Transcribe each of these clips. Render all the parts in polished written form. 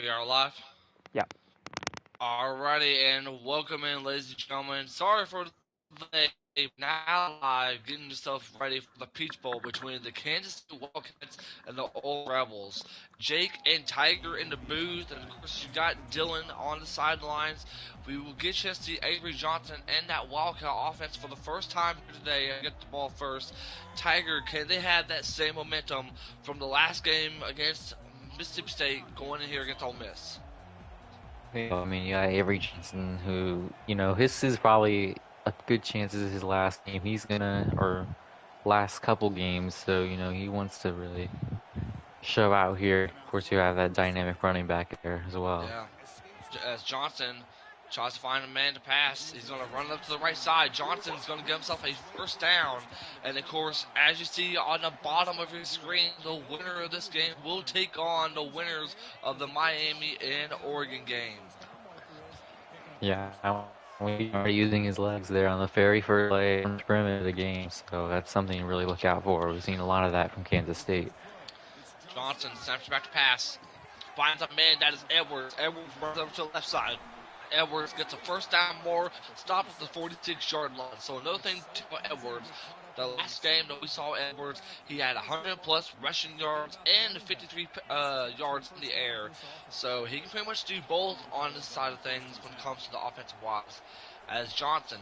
We are live. Yeah. Alrighty, and welcome in, ladies and gentlemen. Sorry for the delay. Now live, getting yourself ready for the Peach Bowl between the Kansas City Wildcats and the Old Rebels. Jake and Tiger in the booth, and of course you got Dylan on the sidelines. We will get you to see Avery Johnson and that Wildcat offense for the first time here today. I get the ball first. Tiger, can they have that same momentum from the last game against Mississippi State going in here against Ole Miss? I mean, you got Avery Johnson, who, his is probably a good chance this is his last game. He's gonna, or last couple games, so, he wants to really show out here. Of course, you have that dynamic running back there as well. Yeah. As Johnson tries to find a man to pass, he's going to run up to the right side. Johnson's going to get himself a first down. And, of course, as you see on the bottom of your screen, the winner of this game will take on the winners of the Miami and Oregon game. Yeah, we are using his legs there on the very first play on the perimeter of the game, so that's something to really look out for. We've seen a lot of that from Kansas State. Johnson snaps back to pass. Finds a man, that is Edwards. Edwards runs over to the left side. Edwards gets a first down more, stopped at the 46-yard line. So another thing to Edwards, the last game that we saw Edwards, he had 100-plus rushing yards and 53 yards in the air. So he can pretty much do both on this side of things when it comes to the offensive wise. As Johnson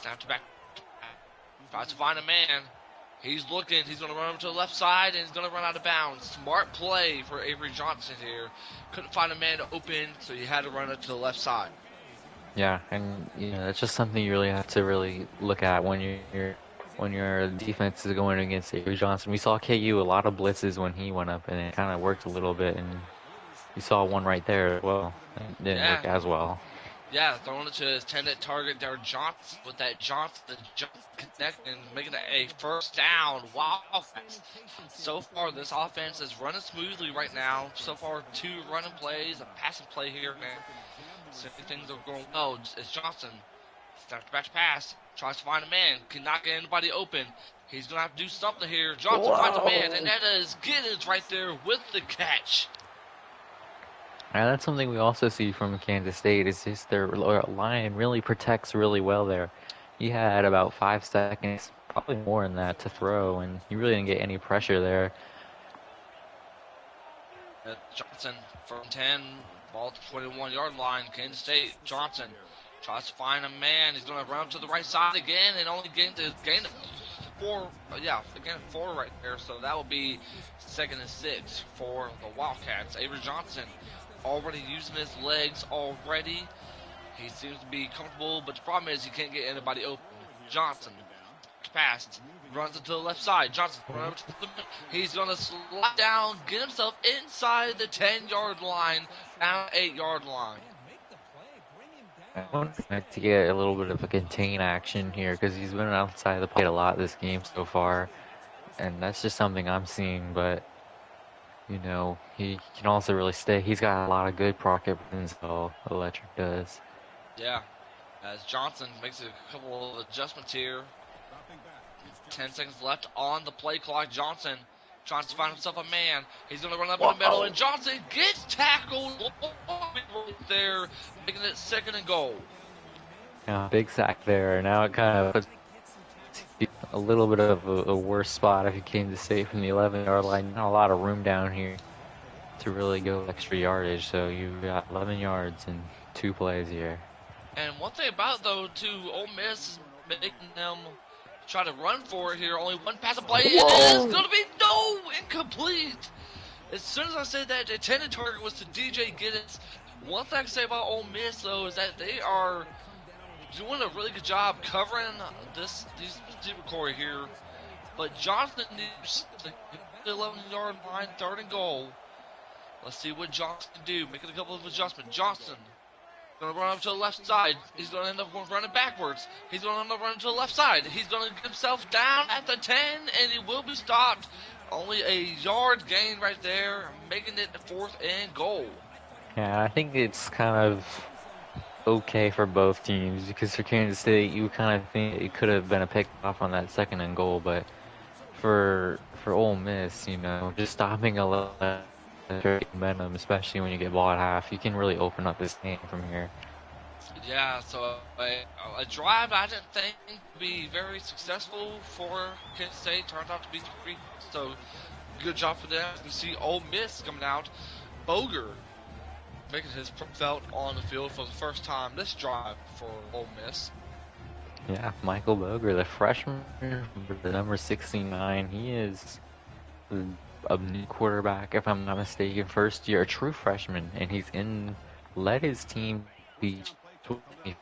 snaps back, tries to find a man. He's looking. He's going to run over to the left side, and he's going to run out of bounds. Smart play for Avery Johnson here. Couldn't find a man to open, so he had to run it to the left side. Yeah, and that's just something you really have to really look at when your defense is going against Avery Johnson. We saw KU a lot of blitzes when he went up, and it kind of worked a little bit. And you saw one right there as well. It didn't work as well. Yeah, throwing it to his intended target there, Johnson, with that Johnson connecting, making it a first down. Wow. So far, this offense is running smoothly right now. So far, 2 running plays, a passing play here, man. So things are going well. It's Johnson. Steps back to pass. Tries to find a man. Cannot get anybody open. He's going to have to do something here. Johnson finds a man, and that is Giddens right there with the catch. And that's something we also see from Kansas State. Is just their line really protects really well there. He had about 5 seconds, probably more than that, to throw, and he really didn't get any pressure there. Johnson from 10, ball to 21-yard line. Kansas State, Johnson tries to find a man. He's going to run up to the right side again and only gain 4. Yeah, again 4 right there. So that will be 2nd and 6 for the Wildcats. Avery Johnson already using his legs already. He seems to be comfortable, but the problem is he can't get anybody open. Johnson passed, runs it to the left side. Johnson runs to the middle. He's going to slide down, get himself inside the 10-yard line, down 8-yard line. I want to get a little bit of a contain action here because he's been outside the plate a lot this game so far, and that's just something I'm seeing, but he can also really stay. He's got a lot of good pocket buttons, so Electric does. Yeah, as Johnson makes a couple of adjustments here. 10 seconds left on the play clock. Johnson tries to find himself a man. He's going to run up in the middle, and Johnson gets tackled right there, making it 2nd and goal. Yeah, big sack there. Now it kind of puts a little bit of a worse spot if you came to State from the 11-yard line. Not a lot of room down here to really go extra yardage, so you've got 11 yards in 2 plays here. And one thing about it, though, too, Ole Miss making them try to run for it here. Only one pass of play. It is going to be incomplete. As soon as I said that, the intended target was to DJ Giddens. One thing I can say about Ole Miss, though, is that they are doing a really good job covering these receiver core here. But Johnson needs the 11-yard line, 3rd and goal. Let's see what Johnson can do. Making a couple of adjustments. Johnson going to run up to the left side. He's going to end up running backwards. He's going to end up running to the left side. He's going to get himself down at the 10, and he will be stopped. Only a yard gain right there, making it 4th and goal. Yeah, I think it's kind of okay for both teams because for Kansas State, you kind of think it could have been a pick off on that 2nd and goal, but for Ole Miss, just stopping a little momentum, especially when you get ball at half. You can really open up this game from here. Yeah, so a drive I didn't think would be very successful for Kansas State turned out to be 3. So good job for them. You see Ole Miss coming out. Boger making his felt on the field for the first time this drive for Ole Miss. Yeah, Michael Boger, the freshman, the number 69. He is a new quarterback, if I'm not mistaken, first year, a true freshman, and led his team beat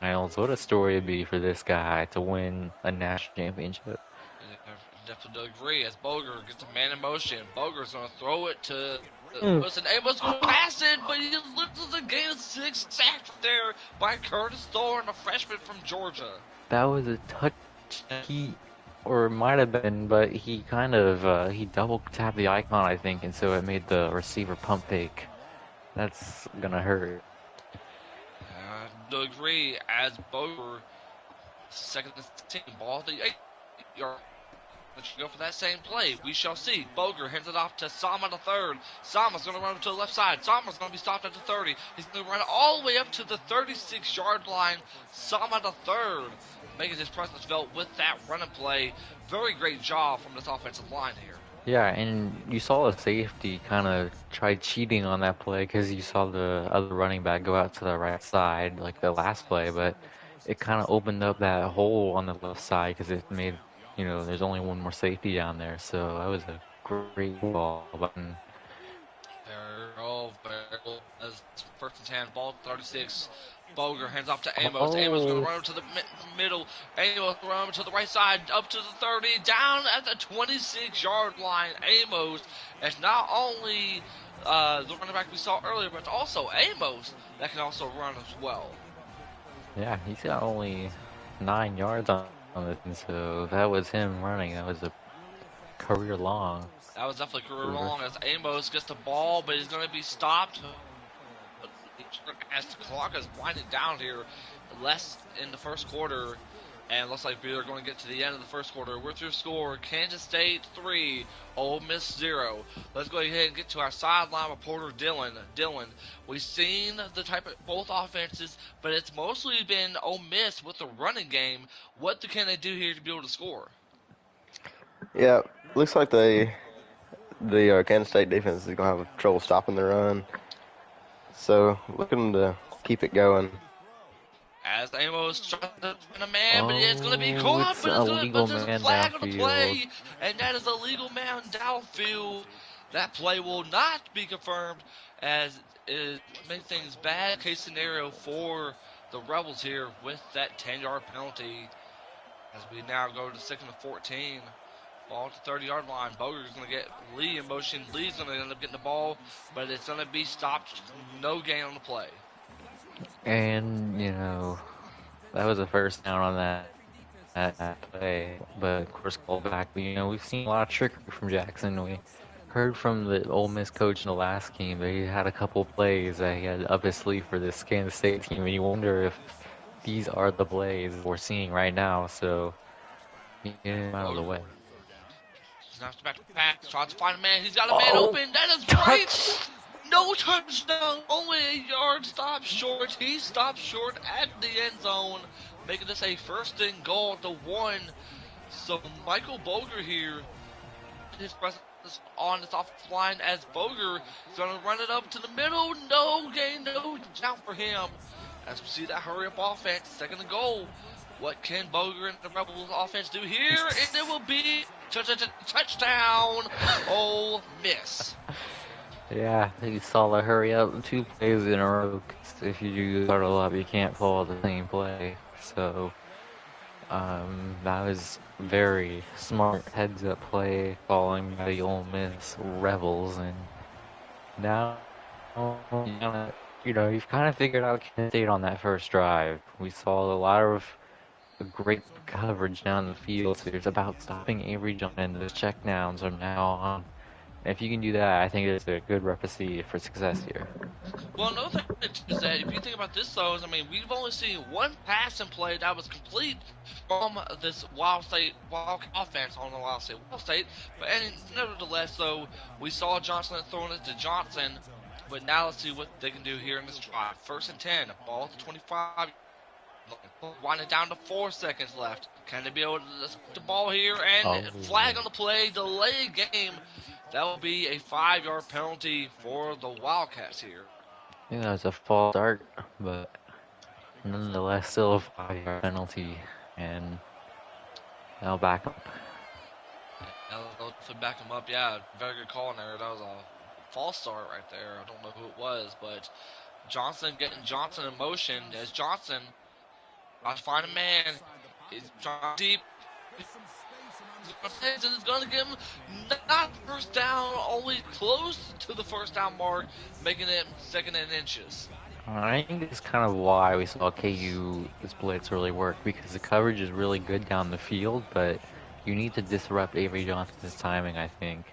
finals. What a story it'd be for this guy to win a national championship. Definitely agree. As Boger gets a man in motion, Boger's going to throw it to Wilson. Amos going to pass it, but he loses a gain of 6 sacks there by Curtis Thorne, a freshman from Georgia. That was a touch. Or it might have been, but he kind of he double tapped the icon, I think, and so it made the receiver pump fake. That's gonna hurt. I agree. As Boger, second team ball, the 8-yard. Let's go for that same play. We shall see. Boger hands it off to Sama the third. Sama's going to run to the left side. Sama's going to be stopped at the 30. He's going to run all the way up to the 36-yard line. Sama the third making his presence felt with that running play. Very great job from this offensive line here. Yeah, and you saw the safety kind of try cheating on that play because you saw the other running back go out to the right side like the last play, but it kind of opened up that hole on the left side because it made, there's only one more safety down there, so that was a great ball button. Barrel as first and 10, ball 36. Boger hands off to Amos. Amos going to run to the middle. Amos run to the right side, up to the 30, down at the 26-yard line. Amos is not only the running back we saw earlier, but also Amos that can also run as well. Yeah, he's got only 9 yards on it, and so that was him running. That was a career long. That was definitely career long as Amos gets the ball, but he's going to be stopped as the clock is winding down here. Less in the first quarter, and looks like we are going to get to the end of the first quarter with your score: Kansas State 3, Ole Miss 0. Let's go ahead and get to our sideline reporter, Dylan. Dylan, we've seen the type of both offenses, but it's mostly been Ole Miss with the running game. What can they do here to be able to score? Yeah, looks like the Kansas State defense is going to have trouble stopping the run. So, looking to keep it going. As Amos trying to find a man, but it's going to be caught, but there's a flag on the play, and that is a legal man downfield. That play will not be confirmed, as it makes things bad case scenario for the Rebels here with that 10-yard penalty. As we now go to 2nd and 14. Ball to 30-yard line. Boger's going to get Lee in motion. Lee's going to end up getting the ball, but it's going to be stopped. No gain on the play. And, that was a first down on that play. But, of course, called back. We've seen a lot of trickery from Jackson. We heard from the Ole Miss coach in the last game that he had a couple plays that he had up his sleeve for this Kansas State team. And you wonder if these are the plays we're seeing right now. So, get him out of the way. Snaps back to pass, tries to find a man. He's got a man open. That is great. No touchdown. Only a yard. Stop short. He stopped short at the end zone, making this a 1st and goal to 1. So Michael Boger here, his presence on this offensive line as Boger is going to run it up to the middle. No gain, no down for him. As we see that hurry up offense, 2nd and goal. What can Boger and the Rebels offense do here? And it will be touchdown, Ole Miss. Yeah, you saw the hurry up 2 plays in a row. If you do huddle up, you can't follow the same play. So, that was very smart heads-up play following by the Ole Miss Rebels. And now, you've kind of figured out Kansas State on that first drive. We saw a lot of great coverage down the field. So it's about stopping Avery Johnson. Those checkdowns are now on If you can do that, I think it's a good recipe for success here. Well, another thing is that if you think about this, though, is I mean, we've only seen one passing play that was complete from this Wild State Wildcat offense on the Wild State. But nevertheless, though, we saw Johnson throwing it to Johnson. But now let's see what they can do here in this drive. 1st and 10, ball to 25. Winding down to 4 seconds left. Can they be able to the ball here and flag on the play, delay game? That will be a 5-yard penalty for the Wildcats here. I think that was a false start, but nonetheless, still a 5-yard penalty, and they'll back up. They'll back him up. Yeah, very good call in there. That was a false start right there. I don't know who it was, but Johnson getting Johnson in motion as Johnson tries to find a man. He's trying deep. It's going to give him not first down, only close to the first down mark, making it 2nd and inches. I think it's kind of why we saw KU blitz really work, because the coverage is really good down the field, but you need to disrupt Avery Johnson's timing, I think.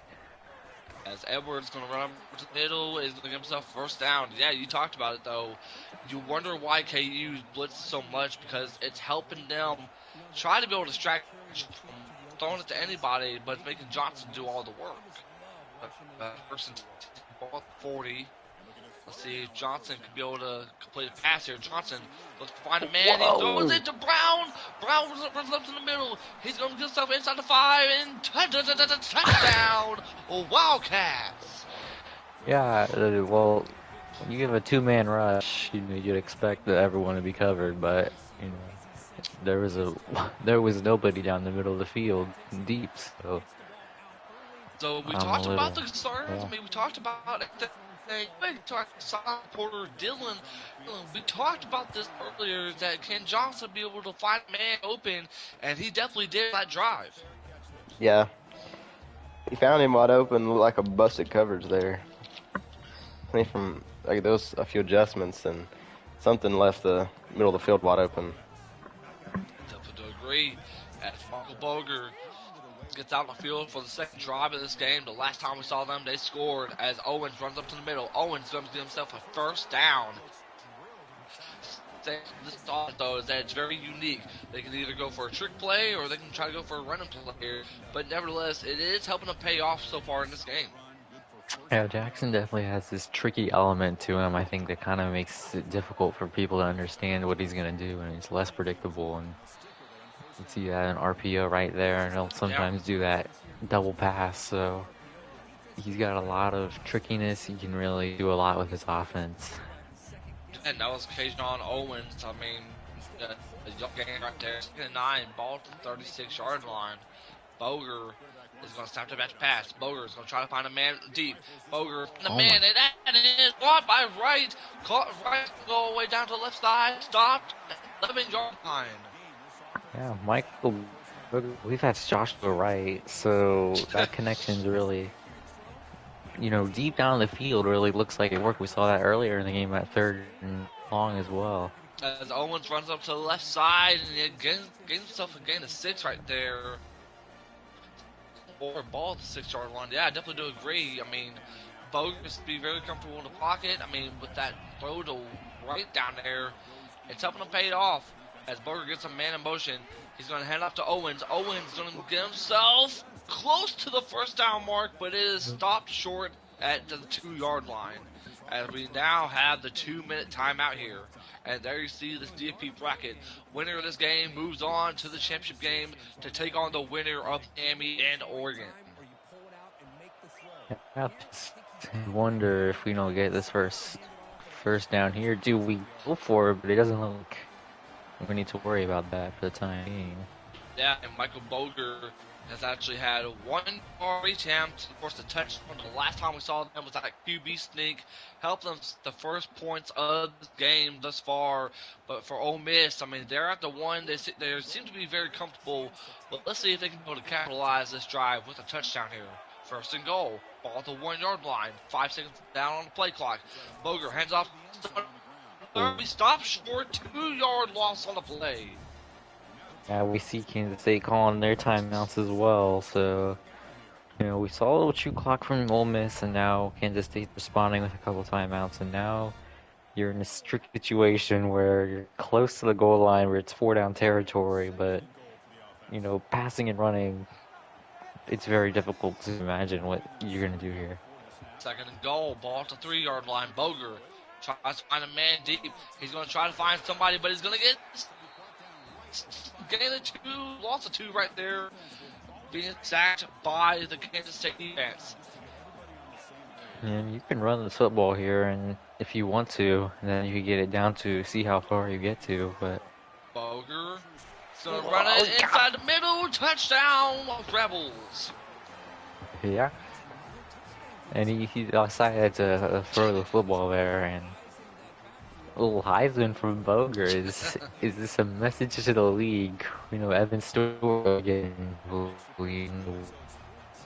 As Edwards going to run up to the middle, is going to give himself first down. Yeah, you talked about it, though. You wonder why KU blitzes so much, because it's helping them try to be able to distract from throwing it to anybody, but it's making Johnson do all the work. Person 40. Let's see if Johnson could be able to complete a pass here. Johnson looks to find a man. He throws it to Brown. Brown runs up to the middle. He's going to get himself inside the 5 and touchdown. Wildcats. Yeah, well, when you give a 2-man rush, you'd expect everyone to be covered, but there was nobody down the middle of the field deep, so. So we talked about the concerns. Yeah. I mean, we talked about it. We talked about Porter Dillon. We talked about this earlier, that Ken Johnson be able to find a man open, and he definitely did that drive. Yeah. He found him wide open, looked like a busted coverage there. I think from there was a few adjustments, and something left the middle of the field wide open. Definitely agree. As Michael Boger gets out on the field for the second drive of this game. The last time we saw them, they scored as Owens runs up to the middle. Owens going to give himself a first down. This thought, though, is that it's very unique. They can either go for a trick play or they can try to go for a running play here. But nevertheless, it is helping them pay off so far in this game. Yeah, Jackson definitely has this tricky element to him. I think that kind of makes it difficult for people to understand what he's going to do, and it's less predictable. And you see that in RPO right there, and he'll sometimes do that double pass. So he's got a lot of trickiness. He can really do a lot with his offense. And that was Kajon Owens. I mean, the young game right there. 2nd and 9, ball to the 36-yard line. Boger is going to snap the back pass. Boger is going to try to find a man deep. Boger, man, and that is caught by Wright. Caught Wright, go all the way down to the left side. Stopped at 11-yard line. Yeah, Michael, we've had Joshua Wright, so that connection's really, deep down the field really looks like it worked. We saw that earlier in the game at 3rd and long as well. As Owens runs up to the left side, and he gains himself a gain of 6 right there. Or ball at the 6-yard line. Yeah, I definitely do agree. I mean, Bogus be very comfortable in the pocket. I mean, with that throw to Wright down there, it's helping him pay it off. As Boger gets a man in motion, he's going to hand off to Owens. Owens going to get himself close to the first down mark, but it is stopped short at the 2-yard line. As we now have the 2-minute timeout here. And there you see this DFP bracket. Winner of this game moves on to the championship game to take on the winner of Miami and Oregon. I wonder if we don't get this first down here. Do we go for it? But it doesn't look like we need to worry about that for the time being. Yeah, and Michael Boger has actually had 1 attempt. Of course, the touchdown. The last time we saw them was that QB sneak. Helped them the first points of the game thus far. But for Ole Miss, I mean, they're at the 1. They seem to be very comfortable. But let's see if they can be able to capitalize this drive with a touchdown here. 1st and goal. Ball at the 1-yard line. 5 seconds down on the play clock. Boger hands off. He stops short. 2-yard loss on the play. Yeah, we see Kansas State calling their timeouts as well, so You know, we saw a little shoot clock from Ole Miss, and now Kansas State responding with a couple timeouts, and now you're in a strict situation where you're close to the goal line where it's 4 down territory, but, you know, passing and running, it's very difficult to imagine what you're going to do here. Second and goal, ball to 3-yard line. Boger tries to find a man deep. He's going to try to find somebody, but he's going to gain a 2, lost a 2 right there, being sacked by the Kansas State defense. And you can run the football here, and if you want to, then you can get it down to see how far you get to, but... Boger is going to run it inside the middle. Touchdown, Rebels. Yeah. And he decided to throw the football there, and a little Heisman from Boger is this a message to the league? You know, Evan Stewart getting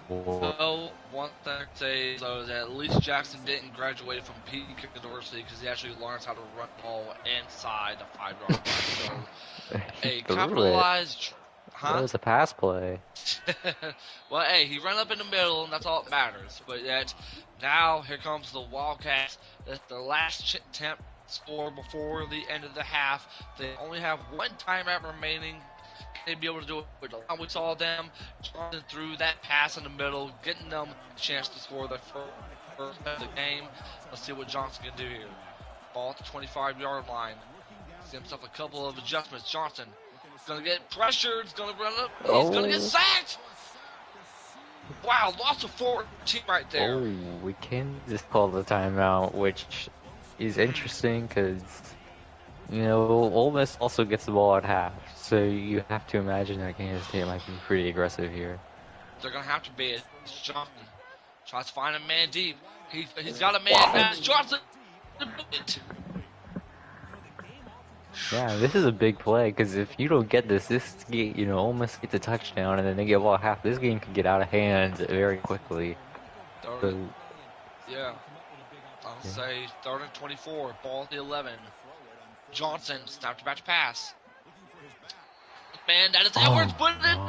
well, one thing I can say is that at least Jackson didn't graduate from Peak University because he actually learns how to run the ball inside the 5-yard line. So a capitalized... That was a pass play. Well, hey, he ran up in the middle, and that's all that matters. But yet, now here comes the Wildcats. That's the last attempt score before the end of the half. They only have 1 timeout remaining. Can they be able to do it? With the line we saw them running through that pass in the middle, getting them a chance to score their first of the game. Let's see what Johnson can do here. Ball at the 25-yard line. See himself a couple of adjustments. Johnson. Gonna get pressured, he's gonna run up, he's gonna get sacked! Wow, lost of 14 right there. Oh, we can just call the timeout, which is interesting because, you know, Ole Miss also gets the ball at half, so you have to imagine that Kansas State might be pretty aggressive here. They're gonna have to be. It's Johnson. Tries to find a man deep. He's got a man. That's Johnson. Yeah, this is a big play because if you don't get this, you know, Ole Miss gets a touchdown and then they get ball at half. This game could get out of hand very quickly. Yeah. I'll say 3rd and 24, ball at the 11. Johnson, snap to batch pass. Man, that is Edwards, but it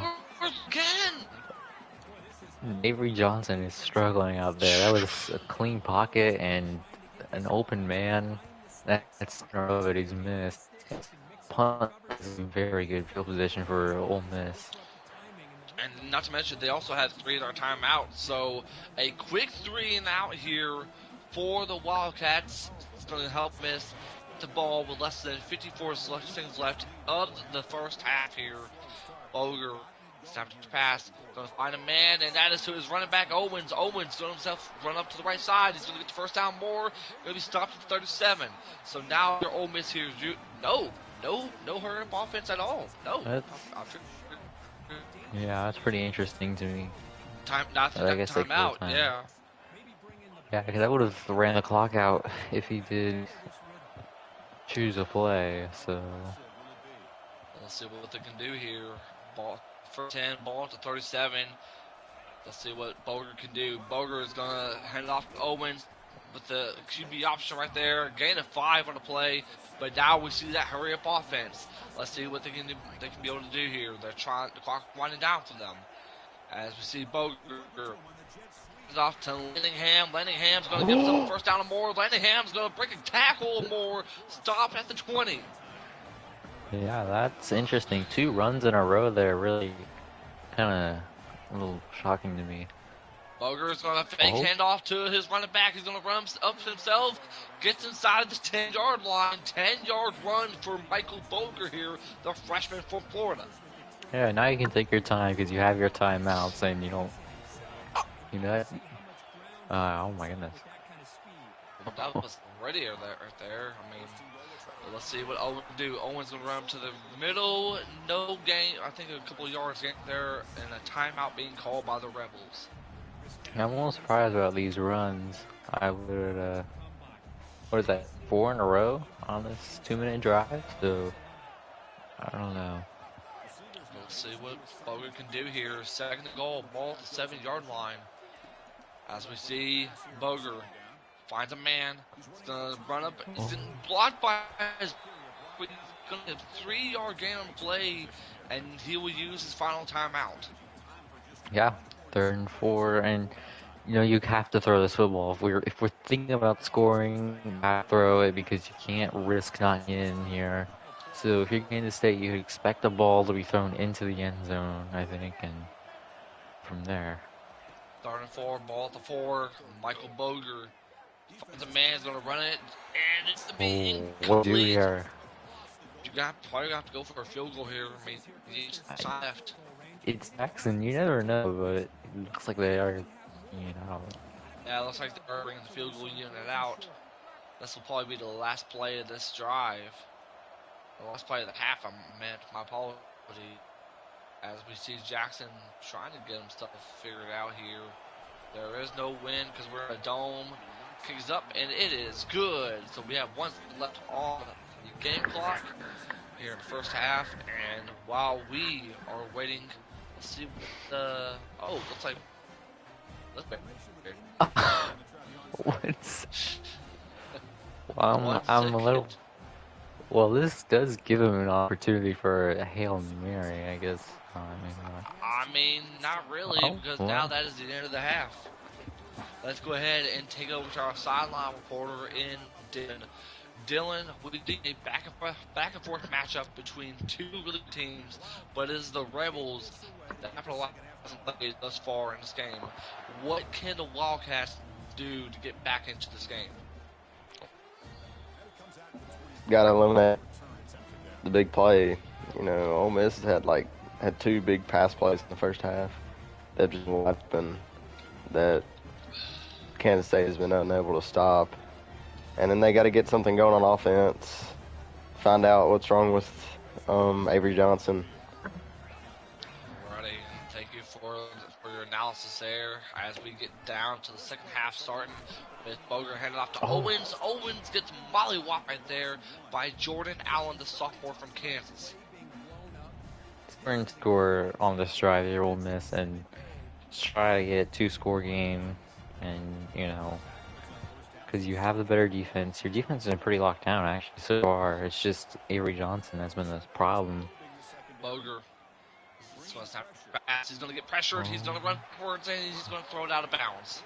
works again. Avery Johnson is struggling out there. That was a clean pocket and an open man. That's what he's missed. Punt is a very good field position for Ole Miss. And not to mention, they also had 3 in their timeout. So a quick 3 and out here for the Wildcats. It's going to help Miss the ball with less than 54 seconds left of the first half here. Boger, snap to pass, going to find a man, and that is to his running back, Owens. Owens going himself run up to the right side. He's going to get the first down more. Going to be stopped at 37. So now your Ole Miss here is no hurry up offense at all. No. Yeah, that's pretty interesting to me. Timeout, yeah. Yeah, because I would have ran the clock out if he did choose a play, so... Let's see what they can do here. Ball for 10, ball to 37. Let's see what Boger can do. Boger is going to hand it off to Owens with the QB option right there. Gain of 5 on the play, but now we see that hurry up offense. Let's see what they can do. They can be able to do here. They're trying the clock winding down for them. As we see Boger off to Landingham. Landingham's going to give himself a first down or more. Landingham's going to break a tackle or more. Stop at the 20. Yeah, that's interesting. 2 runs in a row there, really kind of a little shocking to me. Boger is going to fake handoff to his running back. He's going to run up himself. Gets inside of the 10-yard line. 10-yard run for Michael Boger here, the freshman from Florida. Yeah, now you can take your time because you have your timeouts and you don't... You know that? Oh my goodness. That was ready right there. I mean, let's see what Owen can do. Owen's going to run up to the middle. No gain. I think a couple of yards gain there. And a timeout being called by the Rebels. I'm a little surprised about these runs. I would, what is that, 4 in a row on this 2-minute drive? So, I don't know. Let's see what Boger can do here. Second and goal, ball at the 7-yard line. As we see Boger finds a man. He's going to run up. He's blocked by his... He's going to get a 3-yard gain on the play, and he will use his final timeout. Yeah, 3rd and 4, and you have to throw this football. If we're thinking about scoring, you have to throw it because you can't risk not getting in here. So if you're Kansas State, you expect the ball to be thrown into the end zone, I think, and from there. 3rd and 4, ball at the 4. Michael Boger finds a man, is going to run it, and it's going to be incomplete. What do we here? Probably have to go for a field goal here. I mean, he's left. It's Jackson. You never know, but it looks like they are, Yeah, it looks like they're bringing the field goal unit out. This will probably be the last play of this drive. The last play of the half, I meant. My apology. As we see Jackson trying to get himself figured out here. There is no win because we're in a dome. Kicks up, and it is good. So we have 1 left on the game clock here in the first half. And while we are waiting, let's see what looks like. Let's wait. Well, I'm a little. Well, this does give him an opportunity for a Hail Mary, I guess. I mean, not really, because now that is the end of the half. Let's go ahead and take over to our sideline reporter in Dylan. Dylan, we did a back and forth matchup between two really good teams, but it is the Rebels that have a lot of plays thus far in this game. What can the Wildcats do to get back into this game? Gotta eliminate the big play. Ole Miss had 2 big pass plays in the first half that just happened that Kansas State has been unable to stop. And then they got to get something going on offense. Find out what's wrong with Avery Johnson. Alrighty, thank you for your analysis there. As we get down to the second half, starting with Boger handed off to Owens. Owens gets mollywopped right there by Jordan Allen, the sophomore from Kansas. Score on this drive here, Ole Miss, and try to get a 2-score game, and because you have the better defense. Your defense has been pretty locked down, actually, so far. It's just Avery Johnson that's been the problem. Boger. He's going to get pressured. He's going to run forwards, and he's going to throw it out of bounds.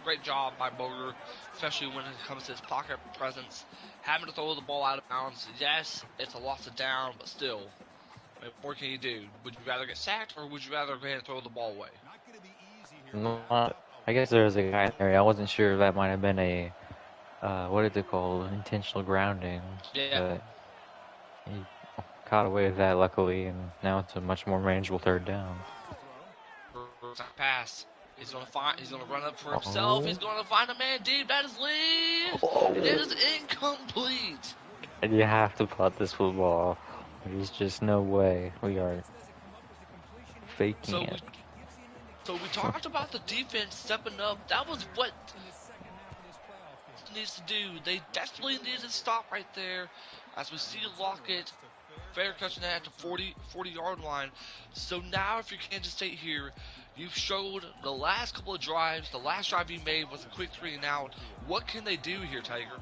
Great job by Boger, especially when it comes to his pocket presence. Having to throw the ball out of bounds, yes, it's a loss of down, but still, what can you do? Would you rather get sacked, or would you rather go ahead and throw the ball away? I guess there was a guy there. I wasn't sure if that might have been a, what is it called? Intentional grounding. Yeah. But he caught away with that, luckily, and now it's a much more manageable 3rd down. Pass. He's gonna run up for himself. He's gonna find a man deep. That is lead. It is incomplete. And you have to putt this football. There's just no way we are faking it. So we talked about the defense stepping up. That was what needs to do. They desperately needed to stop right there. As we see Lockett, fair catching that at the 40-yard line. So now if you're Kansas State here, you've struggled the last couple of drives. The last drive you made was a quick 3 and out. What can they do here, Tiger?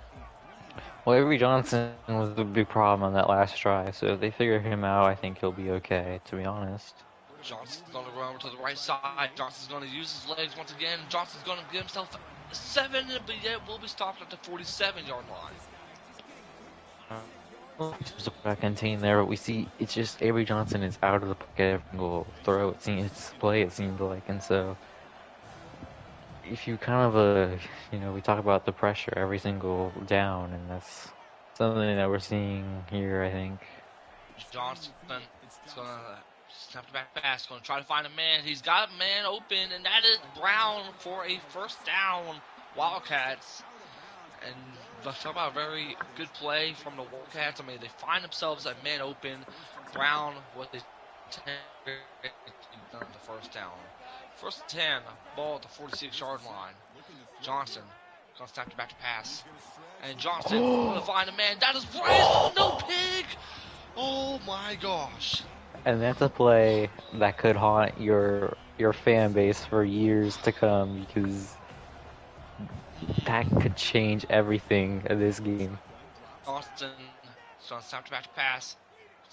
Well, Avery Johnson was the big problem on that last drive, so if they figure him out, I think he'll be okay, to be honest. Johnson's going to run over to the right side. Johnson's going to use his legs once again. Johnson's going to get himself 7, but yet will be stopped at the 47-yard line. There's a back-end team there, but we see it's just Avery Johnson is out of the pocket every single throw. It seemed like, and so if you kind of we talk about the pressure every single down, and that's something that we're seeing here, I think. Johnson is going to snap it back fast, going to try to find a man. He's got a man open, and that is Brown for a 1st down, Wildcats. And let's talk about a very good play from the Wildcats. I mean, they find themselves a man open. Brown with the 10 the 1st down. 1st 10, ball at the 46-yard line. Johnson going to snap it back to pass. And Johnson going to find a man. That is Bryce. No pig. Oh, my gosh. And that's a play that could haunt your fan base for years to come, because that could change everything in this game. Austin, so snap it back to pass.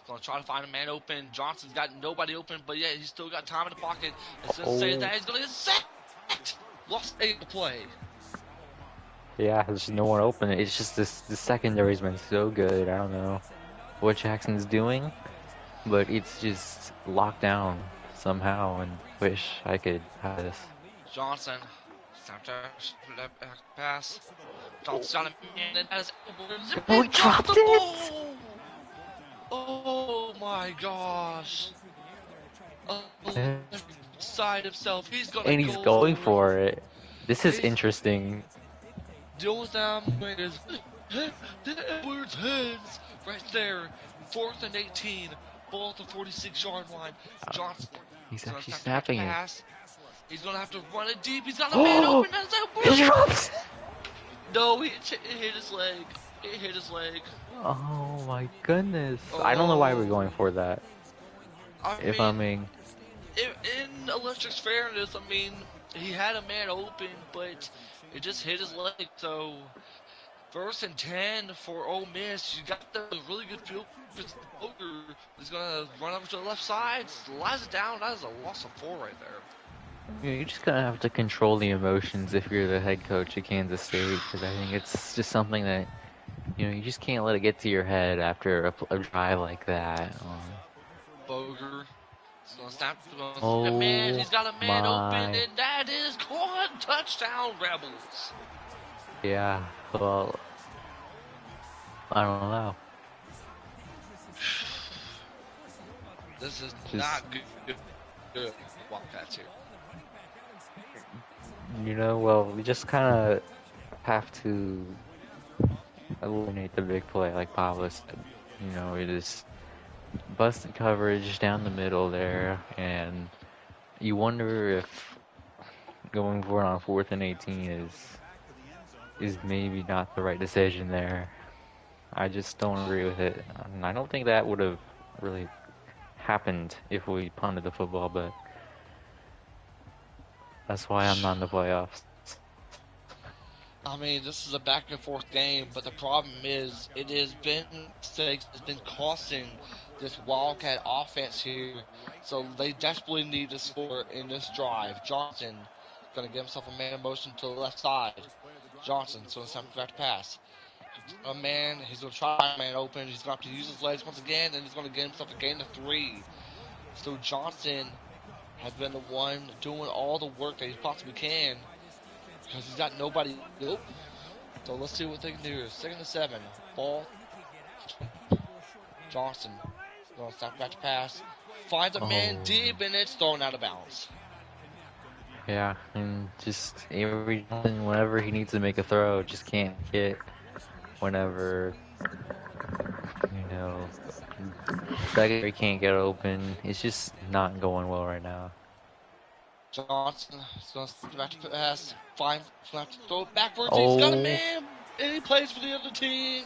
Gonna try to find a man open. Johnson's got nobody open, but yeah, he's still got time in the pocket. As soon as say that, he's gonna get sacked. Lost a play. Yeah, there's no one open. It's just this the secondary's been so good. I don't know what Jackson's doing, but it's just locked down somehow. And wish I could have this. Johnson. Snap that pass. Johnson on a man and has Oh, he dropped it! Oh my gosh. Oh, side himself. He's gonna And he's going for it. This is interesting. Deal with them. The Edwards heads right there. 4th and 18. Ball at the 46-yard line. Johnson. He's actually snapping it. Pass. He's gonna have to run it deep. He's got a man open. That's He drops. No, it hit his leg. It hit his leg. Oh my goodness! I don't know why we're going for that. I mean, in Electric's fairness, I mean, he had a man open, but it just hit his leg. So, 1st and 10 for Ole Miss. You got the really good field. Boger is gonna run over to the left side, slides it down. That is a loss of 4 right there. You're just gonna have to control the emotions if you're the head coach of Kansas State, because I think it's just something that you just can't let it get to your head after a drive like that. Boger. He's gonna snap. Oh, man, he's got a man my. open, and that is caught. Touchdown, Rebels. Yeah, well, I don't know. This is not good. Wildcats here. Well, we just kind of have to eliminate the big play, like Pablo said. We just busted coverage down the middle there, and you wonder if going for it on 4th and 18 is maybe not the right decision there. I just don't agree with it. And I don't think that would have really happened if we punted the football, but that's why I'm not in the playoffs. I mean, this is a back and forth game, but the problem is it has been mistakes. It's been costing this Wildcat offense here, so they desperately need to score in this drive. Johnson going to give himself a man in motion to the left side. Johnson, so it's time to back to pass. A man, he's going to try a man open. He's going to have to use his legs once again, and he's going to get himself a gain of 3. So Johnson has been the one doing all the work that he possibly can, because he's got nobody. Nope. So let's see what they can do. 2nd and 7. Ball. Johnson. Going to snap back to pass. Finds a man deep, and it's thrown out of bounds. Yeah, and just whenever he needs to make a throw, just can't hit. Whenever, secondary can't get open. It's just not going well right now. Johnson is going to snap back to pass. Finds, going to have to throw it backwards. He's got a man, and he plays for the other team.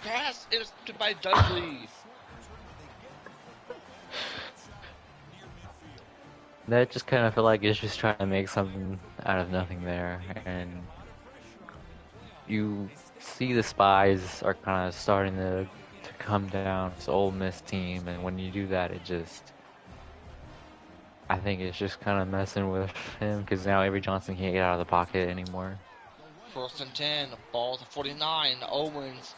Pass intercepted by Dudley. That just kind of felt like it's just trying to make something out of nothing there, and you see the spies are kind of starting to come down. It's Ole Miss team, and when you do that, I think it's just kind of messing with him, because now Avery Johnson can't get out of the pocket anymore. 1st and 10, ball to 49. Owens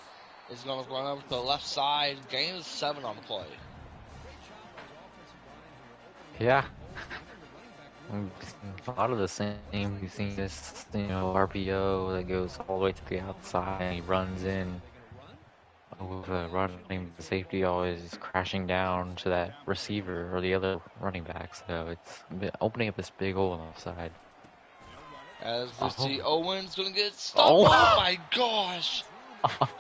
is going to run over to the left side. Gain is 7 on the play. Yeah. A lot of the same. We've seen this, RPO that goes all the way to the outside, and he runs in with a running safety always crashing down to that receiver or the other running back. So it's opening up this big hole on the offside. As we see Owens going to get stopped. Oh my gosh!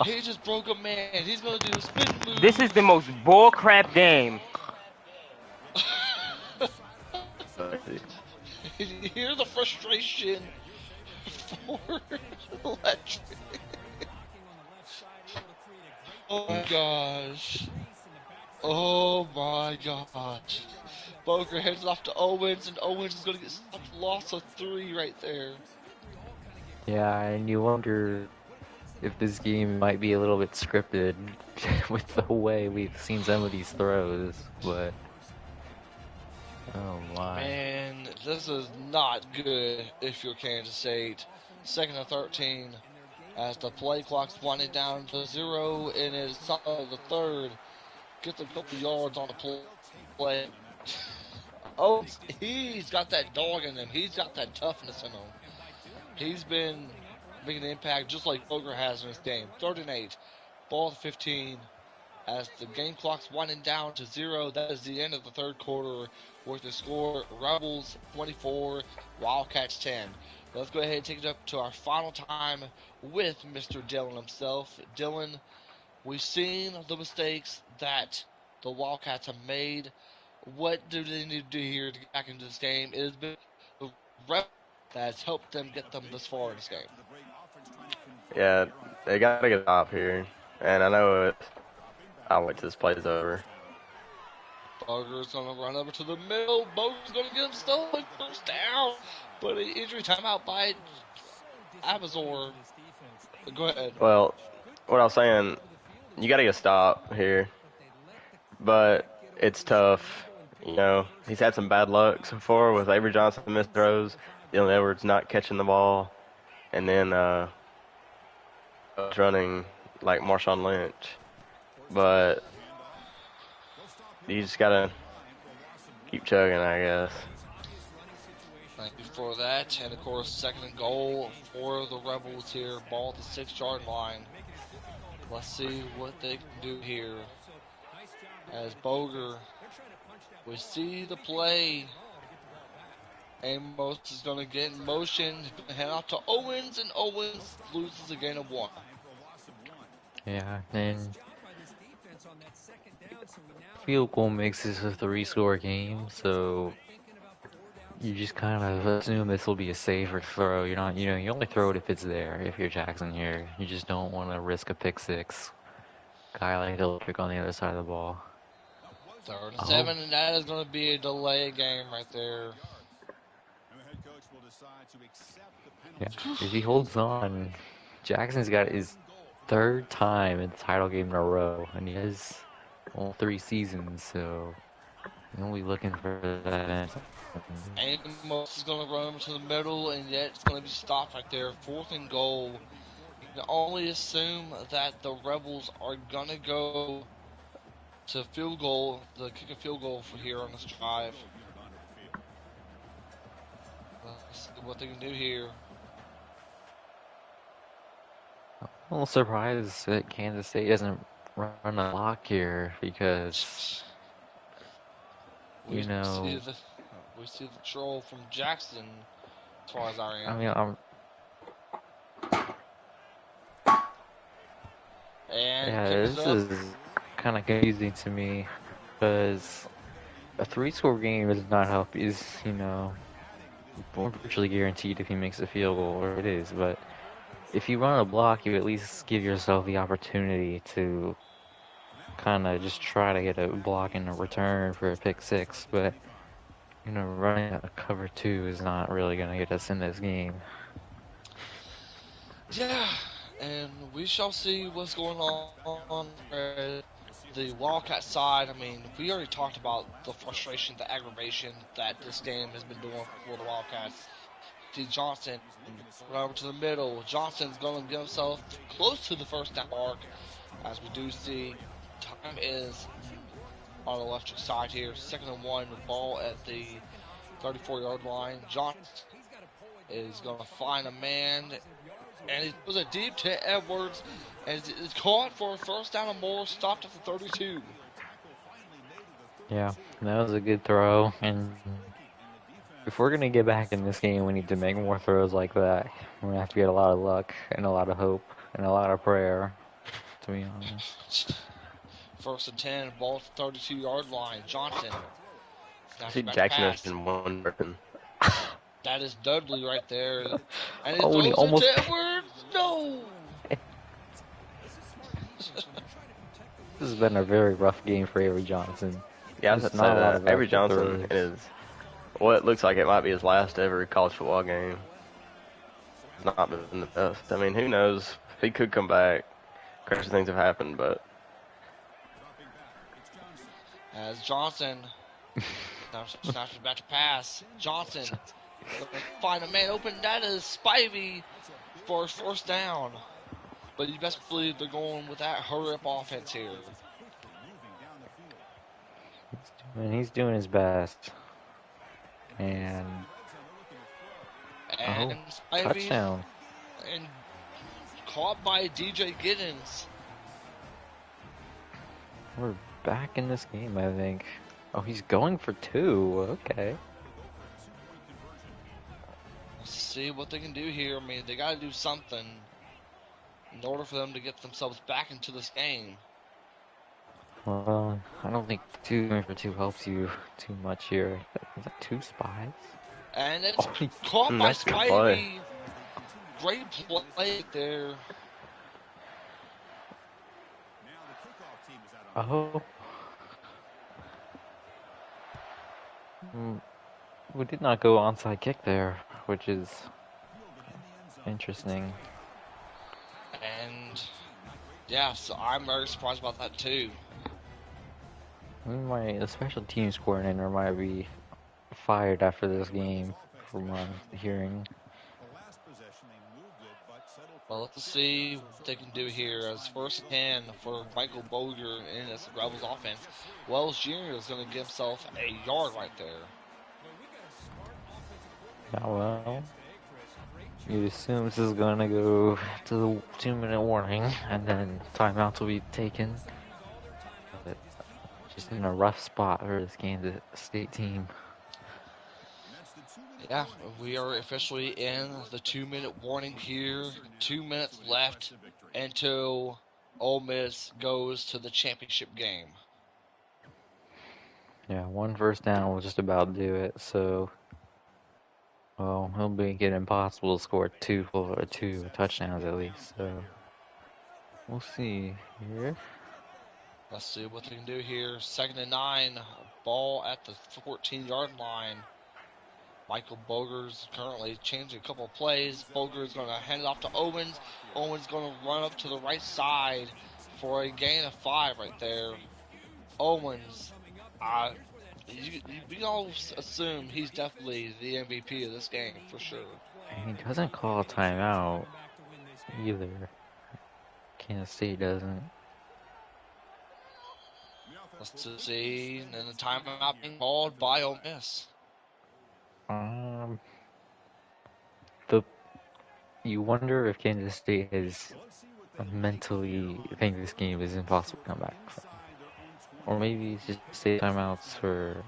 He just broke a man. He's going to do a spin move. This is the most bullcrap game. You hear the frustration for Electric. Oh my gosh. Oh my gosh. Boger heads off to Owens, and Owens is going to get stopped. Loss of 3 right there. Yeah, and you wonder if this game might be a little bit scripted with the way we've seen some of these throws, but oh my. Man, this is not good if you're Kansas State. 2nd and 13 as the play clock's winding down to 0 and it's top of the 3rd. Gets a couple yards on the play. Oh, he's got that dog in him. He's got that toughness in him. He's been making an impact just like Boger has in this game. 3rd and 8. Ball 15. As the game clock's winding down to 0, that is the end of the 3rd quarter with the score Rebels 24, Wildcats 10. Let's go ahead and take it up to our final time with Mr. Dillon himself. Dillon, we've seen the mistakes that the Wildcats have made. What do they need to do here to get back into this game? It has been the Rebels that's helped them get them this far in this game. Yeah, they got to get off here. And I know it. I'll wait till this play is over. Boger's going to run over to the middle. Boger's going to get him stolen. First down. But an injury timeout by Abazor. Go ahead. Well, what I was saying, you got to get a stop here. But it's tough. You know, he's had some bad luck so far with Avery Johnson missed throws, Dylan Edwards not catching the ball, and then running like Marshawn Lynch. But you just gotta keep chugging, I guess. Thank you for that. And of course, 2nd and goal for the Rebels here. Ball at the 6-yard line. Let's see what they can do here. As Boger, we see the play. Amos is going to get in motion. He's going to head off to Owens, and Owens loses a gain of 1. Yeah, and field goal makes this a 3-score game, so you just kind of assume this will be a safer throw. You're not, you only throw it if it's there. If you're Jackson here, you just don't want to risk a pick 6. Guy like Hilfick on the other side of the ball. 3rd and 7, and that is going to be a delay game right there. Yeah, if he holds on, Jackson's got his 3rd time in the title game in a row, and he has all 3 seasons, so we'll be looking for that. Amos is going to run over to the middle, and yet it's going to be stopped right there. 4th and goal. You can only assume that the Rebels are going to go to field goal, to kick a field goal for here on this drive. Let's see what they can do here. I'm a little surprised that Kansas State doesn't run a block here because, we see the troll from Jackson as far as I am. I mean, yeah, this is kind of confusing to me because a 3-score game does not help. Is virtually guaranteed if he makes a field goal, or it is. But if you run a block, you at least give yourself the opportunity to kind of just try to get a block in a return for a pick 6. But running a cover 2 is not really going to get us in this game. Yeah, and we shall see what's going on the Wildcat side. I mean, we already talked about the frustration, the aggravation that this game has been doing for the Wildcats. See Johnson run over to the middle. Johnson's going to get himself close to the 1st down mark, as we do see time is on the left side here. 2nd and 1 with ball at the 34-yard line. Johnson is going to find a man, and it was a deep to Edwards, and it's caught for a 1st down and more, stopped at the 32. Yeah, that was a good throw, and if we're going to get back in this game, we need to make more throws like that. We're going to have to get a lot of luck and a lot of hope and a lot of prayer, to be honest. 1st and 10, ball at the 32-yard line. Johnson. See Jackson has been one person. That is Dudley right there. And it Oh, he throws almost- it to Edwards. No! This has been a very rough game for Avery Johnson. Yeah, I was There's about to not a lot say of that. Avery extra Johnson throws. is what looks like it might be his last ever college football game. It's not been the best. I mean, who knows He could come back. Crazy things have happened, but As Johnson now snaps back to pass. Johnson gonna find a man open. That is Spivey for his first down. But you best believe they're going with that hurry-up offense here. He's doing his best. And Spivey touchdown. and caught by DJ Giddens. We're back in this game, I think. Oh, he's going for 2. Okay. Let's see what they can do here. I mean, they got to do something in order for them to get themselves back into this game. Well, I don't think going for 2 helps you too much here. Is that 2 spies? And it's caught by that's a good play. Spivey. Great play there. Oh. We did not go onside kick there, which is interesting. And yeah, so I'm very surprised about that too. The special teams coordinator might be fired after this game, from my hearing. Well, let's see what they can do here. As first and 10 for Michael Boger in this Rebels offense. Wells Jr. is going to give himself a yard right there. Yeah, well, you assume this is going to go to the 2-minute warning, and then timeouts will be taken. But just in a rough spot for this Kansas State team. Yeah, we are officially in the 2-minute warning here. 2 minutes left until Ole Miss goes to the championship game. Yeah, 1 first down will just about do it, so... Well, it'll make it impossible to score 2 touchdowns at least, so... We'll see here. Let's see what they can do here. 2nd and 9, ball at the 14-yard line. Michael Boger's currently changing a couple of plays. Boger's going to hand it off to Owens. Owens going to run up to the right side for a gain of 5 right there. Owens, we all assume he's definitely the MVP of this game for sure. And he doesn't call a timeout either. Kansas State doesn't. Let's see, and then the timeout being called by Ole Miss. You wonder if Kansas State has mentally think this game is impossible to come back from. Or maybe it's just save timeouts for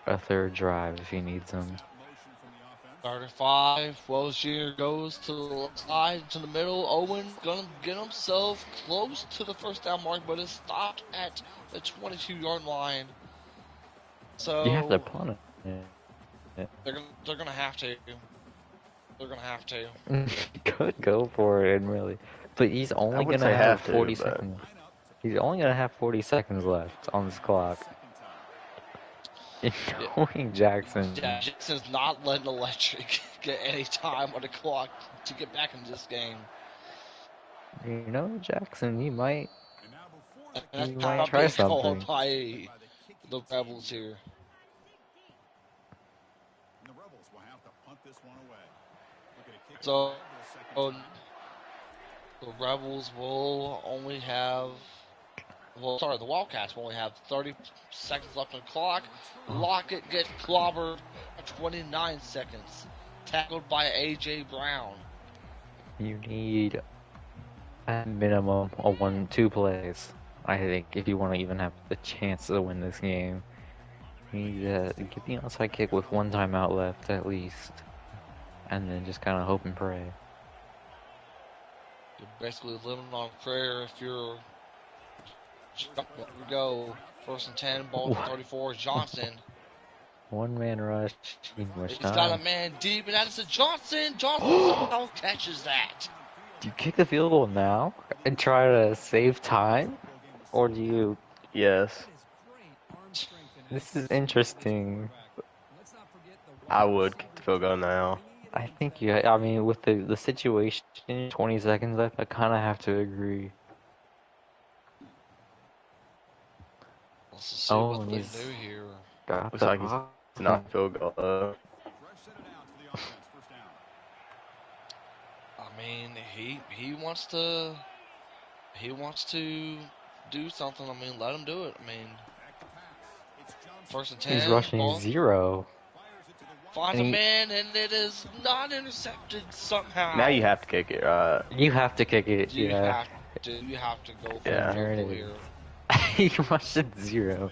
a 3rd drive if he needs them. 35, Wells Jr. goes to the left side, to the middle. Owen gonna get himself close to the first down mark, but is stopped at the 22-yard line. So You have to punt it. they're gonna have to. They're gonna have to. Could go for it, really. But he's only wouldn't gonna say have have to, 40 but- seconds. He's only gonna have 40 seconds left on this clock. Knowing Jackson. Yeah, Jackson's not letting Electric get any time on the clock to get back into this game. You know, Jackson, he might And You that's might not try being something. called by the Rebels here. So, the Rebels will only have, the Wildcats will only have 30 seconds left on the clock. Lockett gets clobbered at 29 seconds. Tackled by A.J. Brown. You need at minimum a 1-2 plays. I think if you want to even have the chance to win this game, you need to get the onside kick with 1 timeout left at least, and then just kind of hope and pray. You're basically living on prayer if you're. Here we go. 1st and 10, ball to 34. Johnson. 1-man rush. He's got a man deep, and that's a Johnson. Johnson somehow catches that. Do you kick the field goal now and try to save time, or do you? Yes, This is interesting. I would kick the field goal now. I think I mean, with the situation in 20 seconds left, I kind of have to agree. Let's just see Oh, what and they he's do here. got Looks the like he's not field goal. I mean, he wants to do something. I mean, let him do it. I mean, 1st and 10. He's rushing Ball 0. finds And a man, and it is not intercepted somehow. Now you have to kick it, right? you have to kick it, You yeah. have to go for Yeah. the There field it goal is. here. He rushed it 0.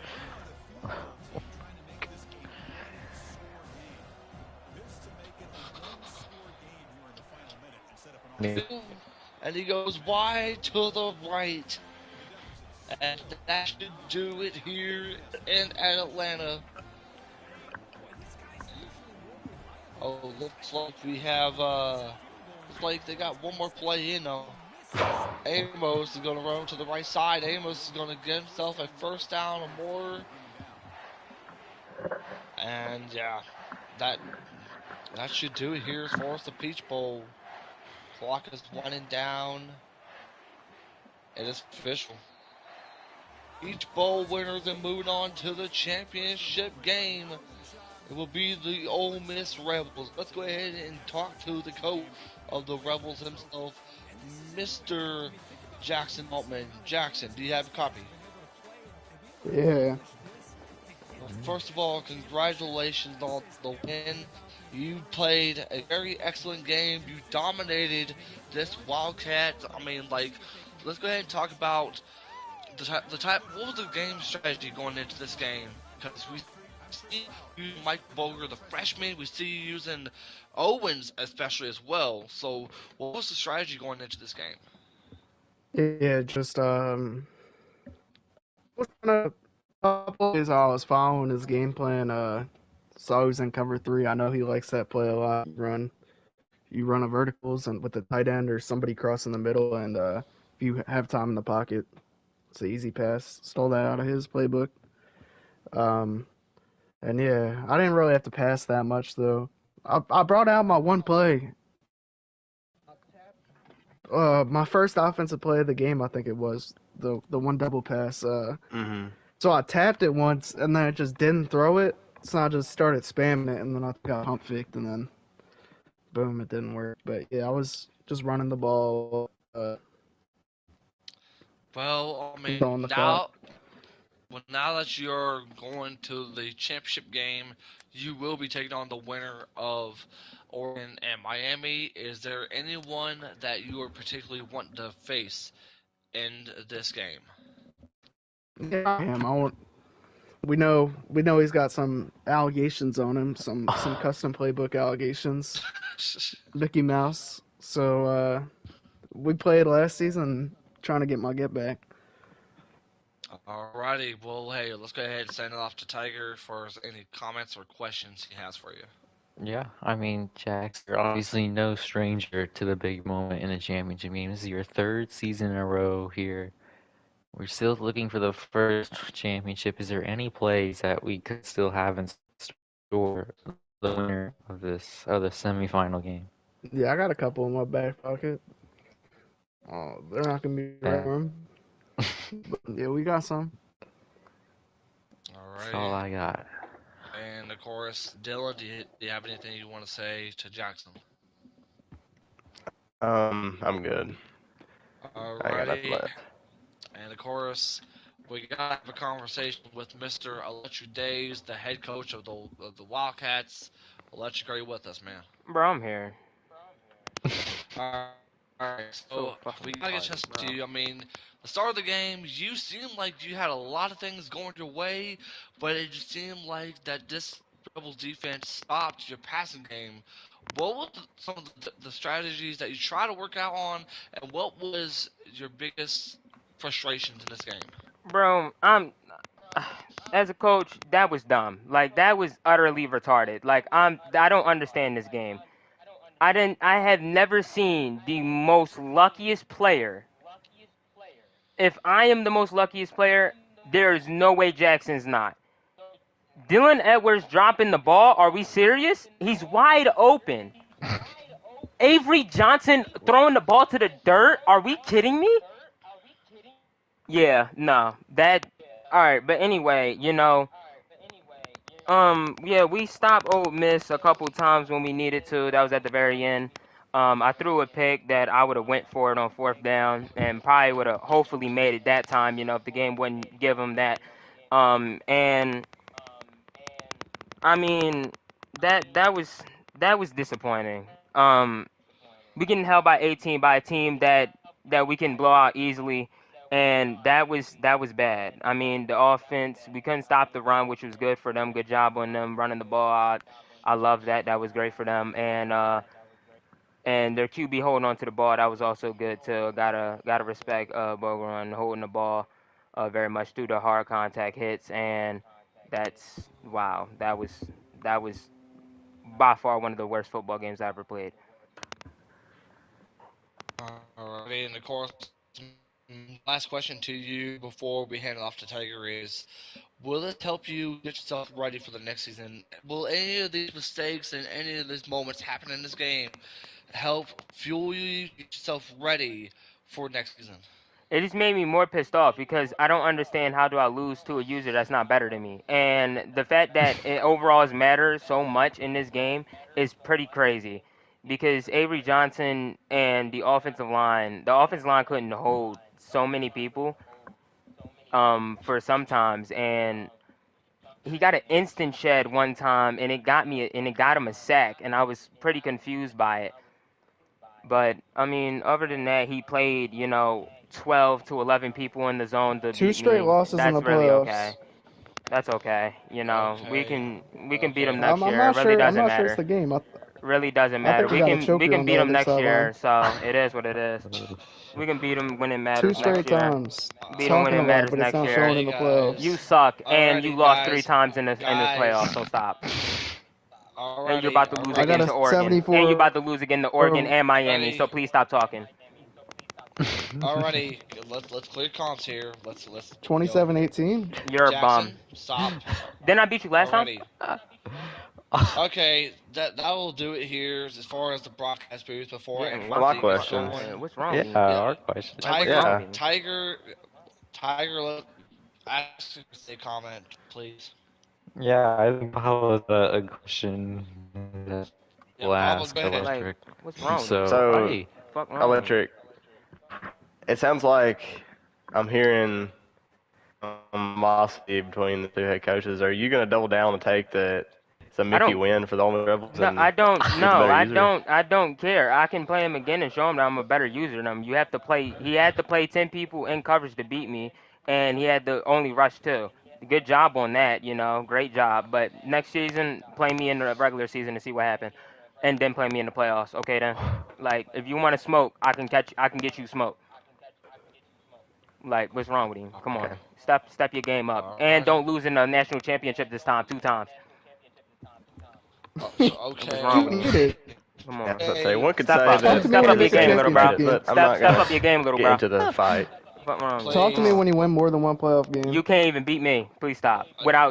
And he goes wide to the right. And that should do it here in Atlanta. Oh, looks like we have, looks like they got one more play in though. Amos is going to run to the right side. Amos is going to get himself a first down or more. And yeah, that should do it here as far as the Peach Bowl. Clock is winding down. It is official. Peach Bowl winners and moving on to the championship game. It will be the Ole Miss Rebels. Let's go ahead and talk to the coach of the Rebels himself, Mr. Jackson Altman. Jackson, do you have a copy? Yeah. Well, first of all, congratulations on the win. You played a very excellent game. You dominated this Wildcat. I mean, like, let's go ahead and talk about the type. What was the game strategy going into this game? Because we see you using Mike Boger, the freshman. We see you using Owens, especially as well. So, what was the strategy going into this game? Yeah, just was trying to couple is I was following his game plan. Saw he was in cover 3. I know he likes that play a lot. You run a verticals and with the tight end or somebody crossing the middle, and if you have time in the pocket, it's an easy pass. Stole that out of his playbook. And yeah, I didn't really have to pass that much though. I brought out my one play. My first offensive play of the game, I think it was the one double pass. Mm-hmm. So I tapped it once, and then I just didn't throw it. So I just started spamming it, and then I got pump faked, and then boom, it didn't work. But yeah, I was just running the ball. Well, I mean, On the clock. now that you're going to the championship game, you will be taking on the winner of Oregon and Miami. Is there anyone that you are particularly wanting to face in this game? Yeah, I am. We know he's got some allegations on him, some custom playbook allegations. Mickey Mouse. So we played last season, trying to get my get back. Alrighty, well, hey, let's go ahead and send it off to Tiger for any comments or questions he has for you. Yeah, I mean, Jax, you're obviously no stranger to the big moment in a championship game. This is your 3rd season in a row here. We're still looking for the first championship. Is there any plays that we could still have in store the winner of the semifinal game? Yeah, I got a couple in my back pocket. Oh, they're not gonna be right for him. But yeah, we got some. That's all I got. And of course, Dylan, do you have anything you want to say to Jackson? I'm good. I got nothing Alrighty. left. And of course, we got to have a conversation with Mr. Electric Days, the head coach of the Wildcats. Electric, are you with us, man? Bro, I'm here. Alright, so we gotta get a chance to you. I mean, the start of the game, you seemed like you had a lot of things going your way, but it just seemed like that this Rebels defense stopped your passing game. What were some of the strategies that you try to work out on, and what was your biggest frustrations in this game? Bro, as a coach, that was dumb. Like, that was utterly retarded. Like, I don't understand this game. I have never seen the most luckiest player. If I am the most luckiest player, there is no way Jackson's not. Dylan Edwards dropping the ball? Are we serious? He's wide open. Avery Johnson throwing the ball to the dirt? Are we kidding me? Yeah, no. That all right, but anyway, yeah, we stopped Ole Miss a couple times when we needed to. That was at the very end. I threw a pick that I would have went for it on fourth down and probably would have hopefully made it that time, if the game wouldn't give them that. And I mean, that was disappointing. We getting held by 18 by a team that we can blow out easily, and that was bad. I mean, the offense, we couldn't stop the run, which was good for them. Good job on them running the ball out. I love that. That was great for them, and their QB holding on to the ball, that was also good too. Gotta respect Bogarun holding the ball very much through the hard contact hits, and that's wow. That was by far one of the worst football games I ever played. Alrighty, and of course, last question to you before we hand it off to Tiger is: will this help you get yourself ready for the next season? Will any of these mistakes and any of these moments happen in this game help fuel you get yourself ready for next season? It just made me more pissed off because I don't understand how do I lose to a user that's not better than me. And the fact that it overalls matter so much in this game is pretty crazy. Because Avery Johnson and the offensive line couldn't hold so many people for sometimes, and he got an instant shed one time, and it got him a sack, and I was pretty confused by it. But I mean, other than that, he played 12 to 11 people in the zone to Two beat straight me. losses in That's the really playoffs. okay. That's okay. We Okay, can beat okay. him I'm, next I'm year. It not really sure. I'm doesn't not sure it's matter. the game. Really doesn't I matter. think we We got a can we choker can on beat the him other next sideline. year. So it is what it is. We can beat him when it Two matters straight next year. times Beat him when talking it about it, matters but it's next not year. showing in Alrighty, the You playoffs. guys. suck, and you Alrighty, lost three guys. times in the playoffs. Guys. So stop. And you're Alrighty, about to lose I got again alrighty. a to Oregon. And you're 74. about to lose again to Oregon and Miami. Alrighty, So please stop talking. alrighty. Let's clear comms here. Let's go. 27-18. You're a bum. Jackson, stop. Didn't I beat you last time? Alrighty. Okay, that will do it here as far as the broadcast booth before Didn't anyone what? My leaves question. going. What's wrong Yeah, with you? Yeah, our question. Like, what's wrong Tiger, with Yeah. you? Tiger, ask you to say comment, please. Yeah, I think Pablo has a question that Yeah, we'll Pablo, ask go ahead. Like, Electric. what's wrong with you? So, So, hey, Fuck wrong with you? Electric, it sounds like I'm hearing animosity between the two head coaches. Are you going to double down and take that it's a I Mickey don't. win for the Ole Miss Rebels No, and I don't. get the No, better I user? don't. I don't care. I can play him again and show him that I'm a better user than him. You have to play. He had to play 10 people in coverage to beat me, and he had to only rush two. Good job on that. Great job. But next season, play me in the regular season to see what happens, and then play me in the playoffs. Okay, then. Like, if you want to smoke, I can catch. I can get you smoke. Like, what's wrong with him? Come on, Okay. step your game up, and Alright. don't lose in the national championship this time. 2 times. So, What's okay. wrong You with him? need it. Come Yeah, on. so say one could Step say up. Talk that to me Step when they're he up your just wins the going game, to little concede bro. it, championship but game. I'm not Step going up to your game, little get bro. into the fight. Fuck wrong with you? Talk to me Please. when you win more than one playoff game. You can't even beat me. Please stop. Without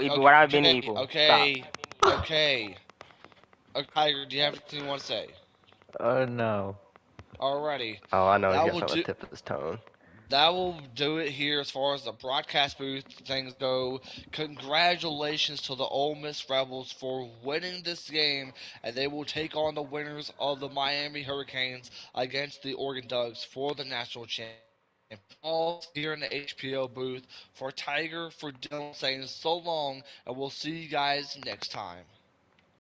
being Okay, equal. Stop. okay, okay. Tiger, do you have anything you want to say? no. Alrighty. Oh, I know he's That got will something do. at the tip of his tongue. That will do it here as far as the broadcast booth things go. Congratulations to the Ole Miss Rebels for winning this game, and they will take on the winners of the Miami Hurricanes against the Oregon Ducks for the national championship. All here in the HPO booth for Tiger, for Dylan saying so long, and we'll see you guys next time.